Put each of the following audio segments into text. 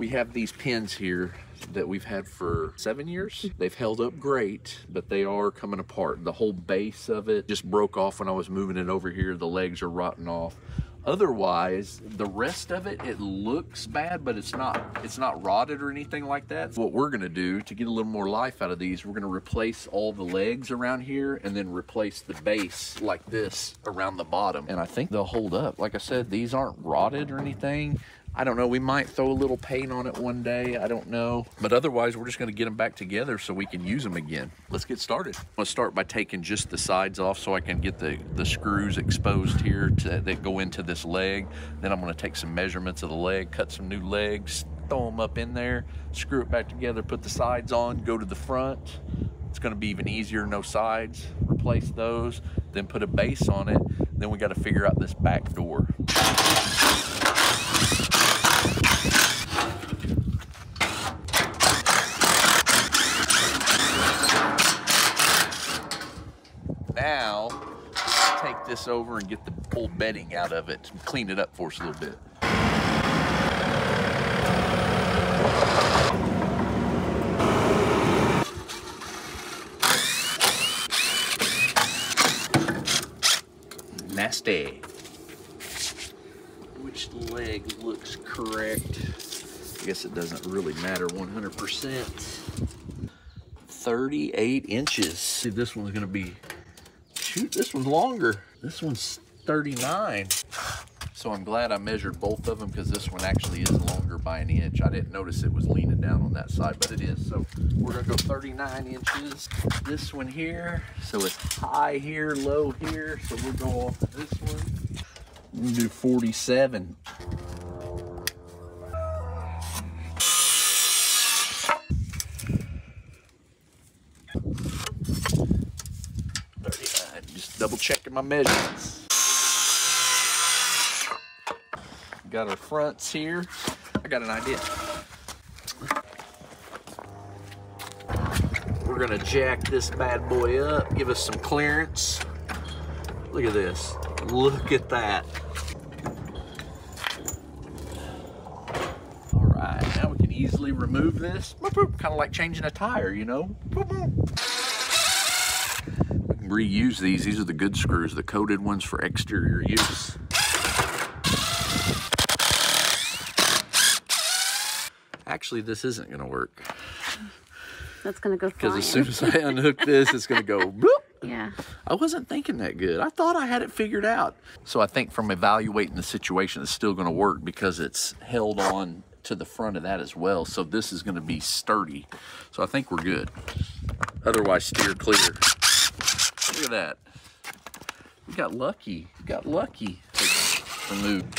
We have these pins here that we've had for 7 years. They've held up great, but they are coming apart. The whole base of it just broke off when I was moving it over here. The legs are rotting off. Otherwise, the rest of it, it looks bad, but it's not rotted or anything like that. What we're gonna do to get a little more life out of these, we're gonna replace all the legs around here and then replace the base like this around the bottom. And I think they'll hold up. Like I said, these aren't rotted or anything. I don't know, we might throw a little paint on it one day, I don't know. But otherwise, we're just gonna get them back together so we can use them again. Let's get started. I'm gonna start by taking just the sides off so I can get the screws exposed here that go into this leg. Then I'm gonna take some measurements of the leg, cut some new legs, throw them up in there, screw it back together, put the sides on, go to the front. It's gonna be even easier, no sides, replace those, then put a base on it. Then we gotta figure out this back door. Now, take this over and get the old bedding out of it and clean it up for us a little bit. Nasty. Which leg looks correct? I guess it doesn't really matter 100%. 38 inches. See, this one's gonna be, shoot, this one's longer. This one's 39. So I'm glad I measured both of them because this one actually is longer by an inch. I didn't notice it was leaning down on that side, but it is. So we're gonna go 39 inches. This one here, so it's high here, low here. So we'll go off of this one. We'll do 47. Double checking my measurements. Got our fronts here. I got an idea. We're gonna jack this bad boy up, give us some clearance. Look at this. Look at that. All right, now we can easily remove this. Kind of like changing a tire, you know? Reuse these. These are the good screws, the coated ones for exterior use. Actually, this isn't gonna work. That's gonna go flying. Because as soon as I unhook this, it's gonna go bloop. Yeah. I wasn't thinking that good. I thought I had it figured out. So I think from evaluating the situation, it's still gonna work because it's held on to the front of that as well. So this is gonna be sturdy. So I think we're good. Otherwise, steer clear. Look at that. We got lucky. We got lucky. Removed.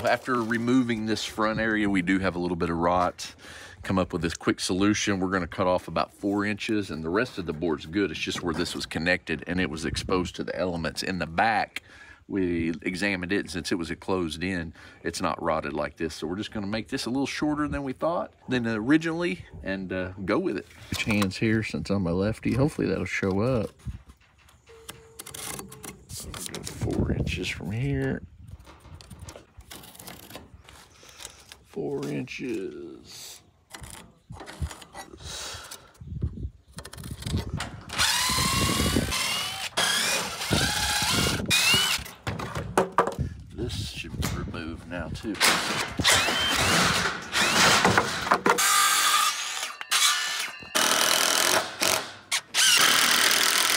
After removing this front area, we do have a little bit of rot. Come up with this quick solution. We're going to cut off about 4 inches, and the rest of the board's good. It's just where this was connected and it was exposed to the elements in the back. We examined it, and since it was closed in, it's not rotted like this. So we're just going to make this a little shorter than we thought than originally and go with it. Switch hands here since I'm a lefty. Hopefully that'll show up. So we'll go 4 inches from here. 4 inches. This should be removed now too.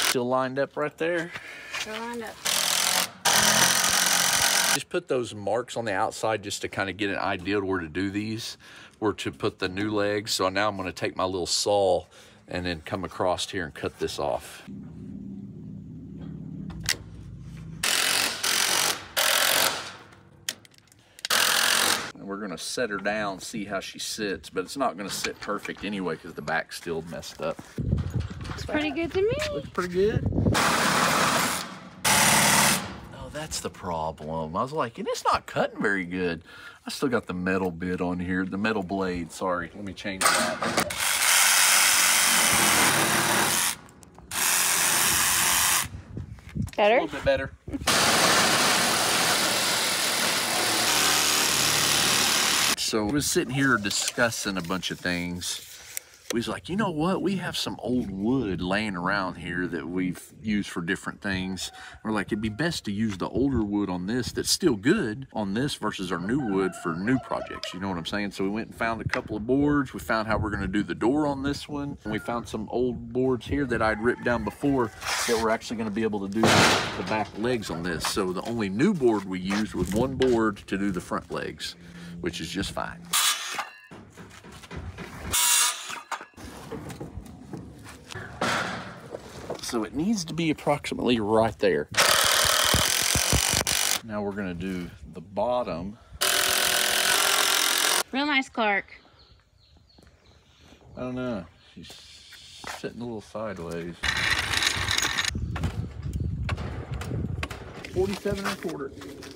Still lined up right there? Still lined up. Just put those marks on the outside just to kind of get an idea of where to do these, where to put the new legs. So now I'm going to take my little saw and then come across here and cut this off. We're gonna set her down, see how she sits, but it's not gonna sit perfect anyway because the back's still messed up. Looks pretty good to me. Looks pretty good. Oh, that's the problem. I was like, and it's not cutting very good. I still got the metal bit on here, the metal blade, sorry. Let me change that. Better? A little bit better. So we was sitting here discussing a bunch of things. We was like, you know what? We have some old wood laying around here that we've used for different things. We're like, it'd be best to use the older wood on this that's still good on this versus our new wood for new projects. You know what I'm saying? So we went and found a couple of boards. We found how we're going to do the door on this one. And we found some old boards here that I'd ripped down before that we're actually going to be able to do the back legs on this. So the only new board we used was one board to do the front legs, which is just fine. So it needs to be approximately right there. Now we're gonna do the bottom. Real nice, Clark. I don't know, she's sitting a little sideways. 47 1/4.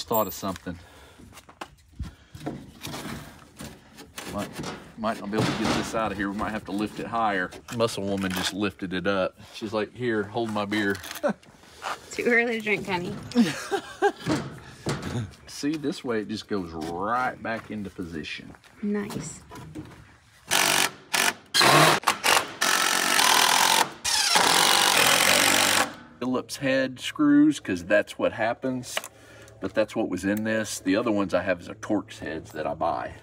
Thought of something. Might not be able to get this out of here. We might have to lift it higher. Muscle woman just lifted it up. She's like, here, hold my beer. Too early to drink, honey. See, this way it just goes right back into position. Nice. Phillips head screws, because that's what happens. But that's what was in this. The other ones I have is a Torx heads that I buy.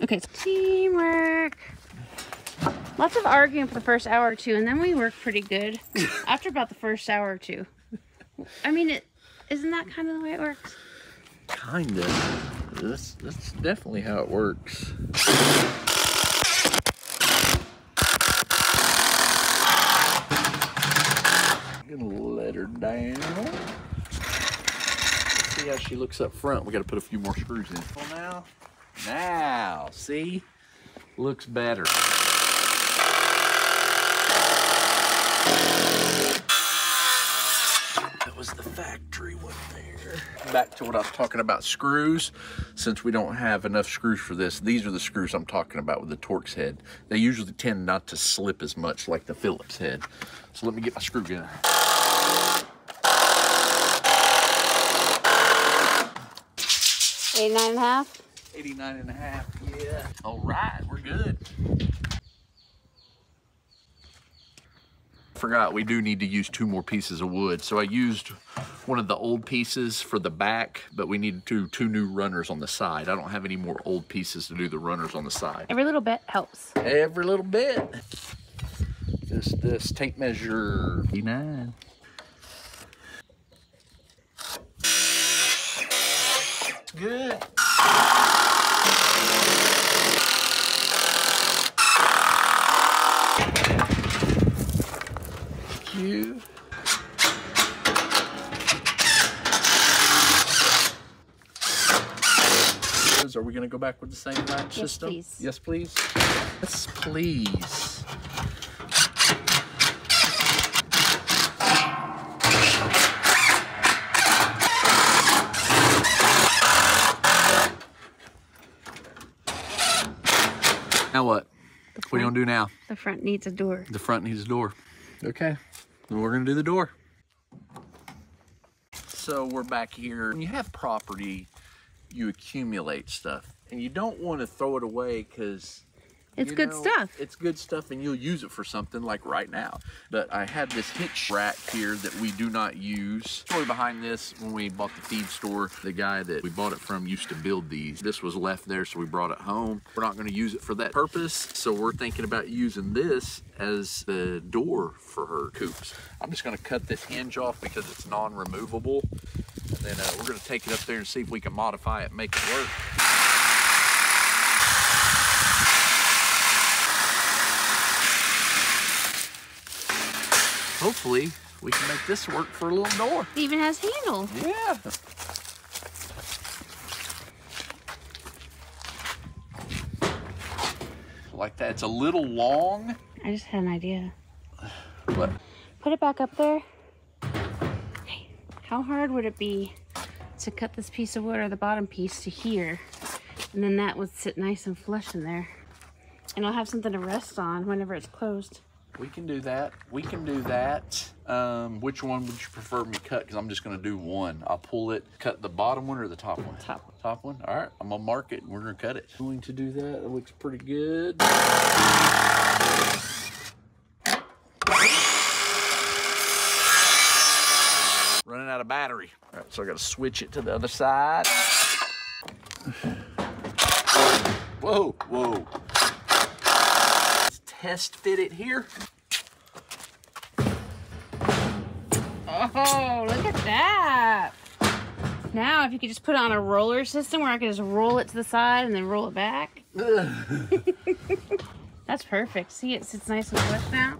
Okay, teamwork. Lots of arguing for the first hour or two, and then we work pretty good after about the first hour or two. I mean, isn't that kind of the way it works? Kinda. That's definitely how it works. I'm gonna let her down. See how she looks up front. We gotta put a few more screws in. Well, now, see? Looks better. That was the factory one there. Back to what I was talking about, screws. Since we don't have enough screws for this, these are the screws I'm talking about with the Torx head. They usually tend not to slip as much like the Phillips head. So let me get my screw gun. 89.5? 89.5, yeah. All right, we're good. Forgot we do need to use 2 more pieces of wood. So I used one of the old pieces for the back, but we need to do 2 new runners on the side. I don't have any more old pieces to do the runners on the side. Every little bit helps. Every little bit. This tape measure 89. Good. You. Are we going to go back with the same latch system? Please. Yes, please. Yes, please. Now what? What are you going to do now? The front needs a door. The front needs a door. Okay. Then we're going to do the door. So we're back here. When you have property, you accumulate stuff. And you don't want to throw it away because it's good stuff. It's good stuff and you'll use it for something like right now. But I had this hitch rack here that we do not use. Story behind this, when we bought the feed store, the guy that we bought it from used to build these. This was left there, so we brought it home. We're not going to use it for that purpose, so we're thinking about using this as the door for her coops. I'm just going to cut this hinge off because it's non-removable. And then we're going to take it up there and see if we can modify it and make it work. hopefully we can make this work for a little door. It even has handle. Yeah. Like that. It's a little long. I just had an idea. What? Put it back up there. Okay. How hard would it be to cut this piece of wood or the bottom piece to here? And then that would sit nice and flush in there. And I'll have something to rest on whenever it's closed. We can do that. We can do that. Which one would you prefer me cut? Because I'm just going to do one. I'll pull it, cut the bottom one or the top one? Top one. Top one? All right. I'm going to mark it and we're going to cut it. Going to do that. It looks pretty good. Running out of battery. All right, so I got to switch it to the other side. Whoa, whoa. Let's test fit it here. Oh, look at that. Now, if you could just put it on a roller system where I could just roll it to the side and then roll it back. That's perfect. See, it sits nice and flush now.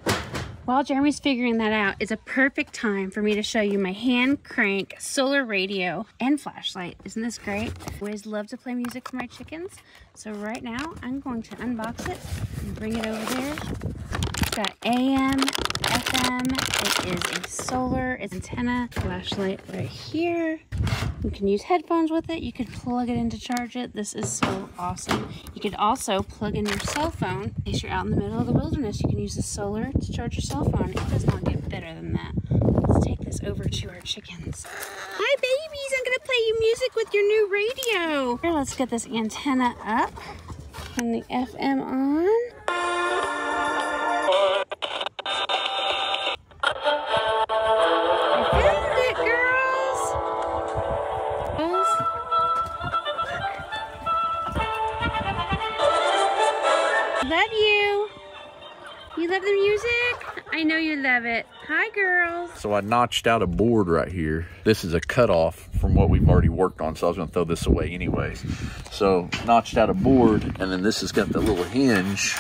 While Jeremy's figuring that out, it's a perfect time for me to show you my hand crank solar radio and flashlight. Isn't this great? I always love to play music for my chickens. So right now, I'm going to unbox it and bring it over there. It's got AM, FM. It is a solar antenna flashlight right here. You can use headphones with it. You could plug it in to charge it. This is so awesome. You could also plug in your cell phone. In case you're out in the middle of the wilderness, you can use the solar to charge your cell phone. It does not get better than that. Let's take this over to our chickens. Hi babies, I'm gonna play you music with your new radio. Here, let's get this antenna up. Turn the FM on. I found it, girls. Love you. You love the music? I know you love it. Hi, girls. So I notched out a board right here. This is a cutoff from what we've already worked on, so I was gonna throw this away anyways. So notched out a board, and then this has got the little hinge.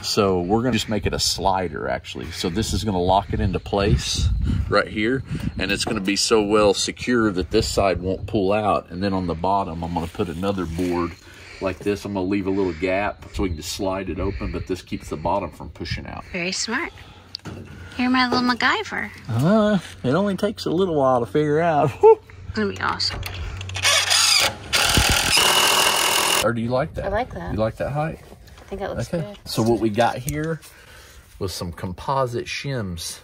So we're gonna just make it a slider actually. So this is gonna lock it into place right here, and it's gonna be so well secure that this side won't pull out. And then on the bottom, I'm gonna put another board like this. I'm gonna leave a little gap so we can just slide it open, but this keeps the bottom from pushing out. Very smart. You're my little MacGyver. It only takes a little while to figure out. It's gonna be awesome. Or do you like that? I like that. You like that height? I think that looks good. So what we got here was some composite shims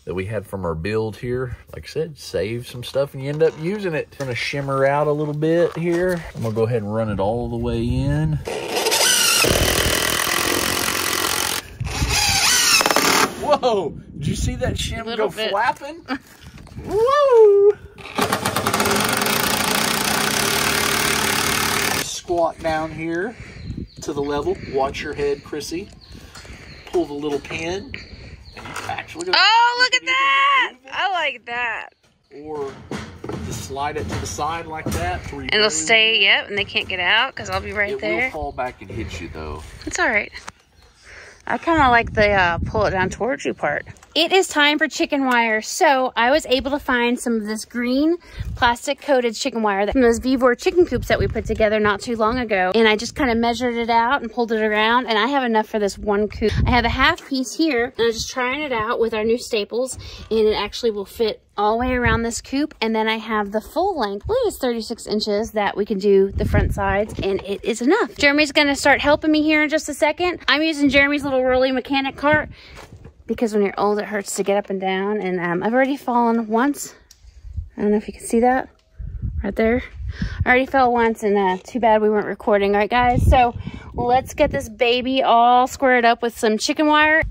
that we had from our build here. Like I said, save some stuff and you end up using it. I'm gonna shimmer out a little bit here. I'm gonna go ahead and run it all the way in. Whoa, did you see that shim go flapping? Whoa! Squat down here to the level. Watch your head, Chrissy. Pull the little pin. And you actually gonna look at that! I like that. Or just slide it to the side like that. And it'll stay, yep, and they can't get out because I'll be right there. It will fall back and hit you though. It's all right. I kind of like the pull it down towards you part. It is time for chicken wire. So I was able to find some of this green plastic coated chicken wire from those Vorwerk chicken coops that we put together not too long ago. And I just kind of measured it out and pulled it around, and I have enough for this one coop. I have a half piece here, and I'm just trying it out with our new staples, and it actually will fit all the way around this coop. And then I have the full length, I believe it's 36 inches, that we can do the front sides, and it is enough. Jeremy's gonna start helping me here in just a second. I'm using Jeremy's little Rolly mechanic cart because when you're old, it hurts to get up and down. And I've already fallen once. I don't know if you can see that right there. I already fell once, and too bad we weren't recording. All right, guys, so let's get this baby all squared up with some chicken wire.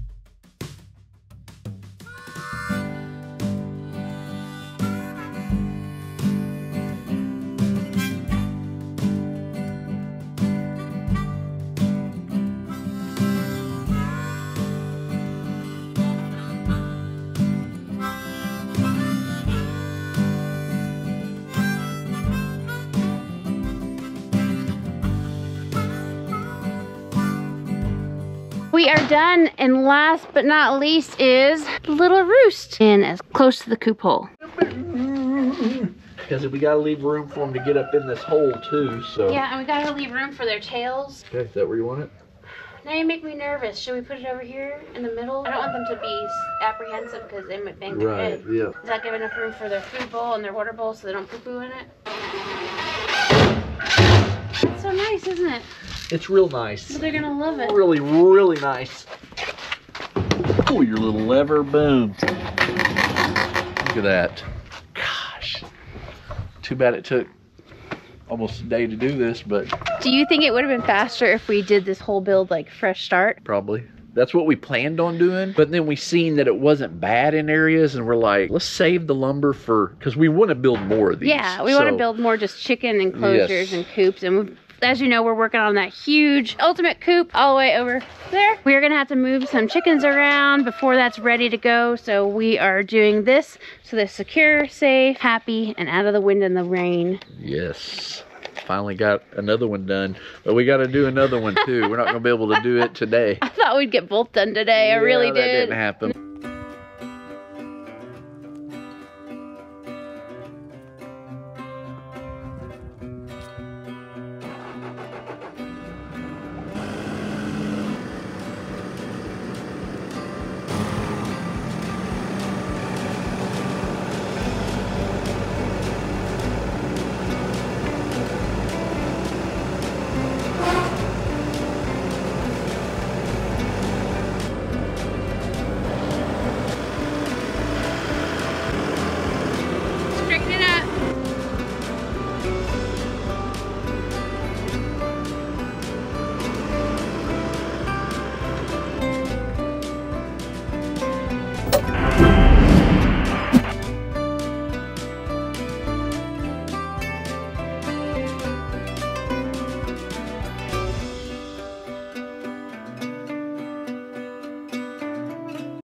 We are done, and last but not least is the little roost. And as close to the coop hole. Because we gotta leave room for them to get up in this hole too, so. Yeah, and we gotta leave room for their tails. Okay, is that where you want it? Now you make me nervous. Should we put it over here in the middle? I don't want them to be apprehensive because they might bang their head. Right, yeah. Does that give enough room for their food bowl and their water bowl so they don't poo-poo in it? It's so nice, isn't it? It's real nice. But they're gonna love it. Really, really nice. Oh, your little lever, boom. Look at that. Gosh. Too bad it took almost a day to do this, but. Do you think it would have been faster if we did this whole build like fresh start? Probably. That's what we planned on doing, but then we seen that it wasn't bad in areas, and we're like, let's save the lumber for, because we want to build more of these. Yeah, we want to build more just chicken enclosures and coops, and we've, as you know, we're working on that huge ultimate coop all the way over there. We're gonna have to move some chickens around before that's ready to go, so we are doing this so they're secure, safe, happy, and out of the wind and the rain. Yes. Finally got another one done, but we got to do another one too. We're not going to be able to do it today. I thought we'd get both done today. I really did. That didn't happen.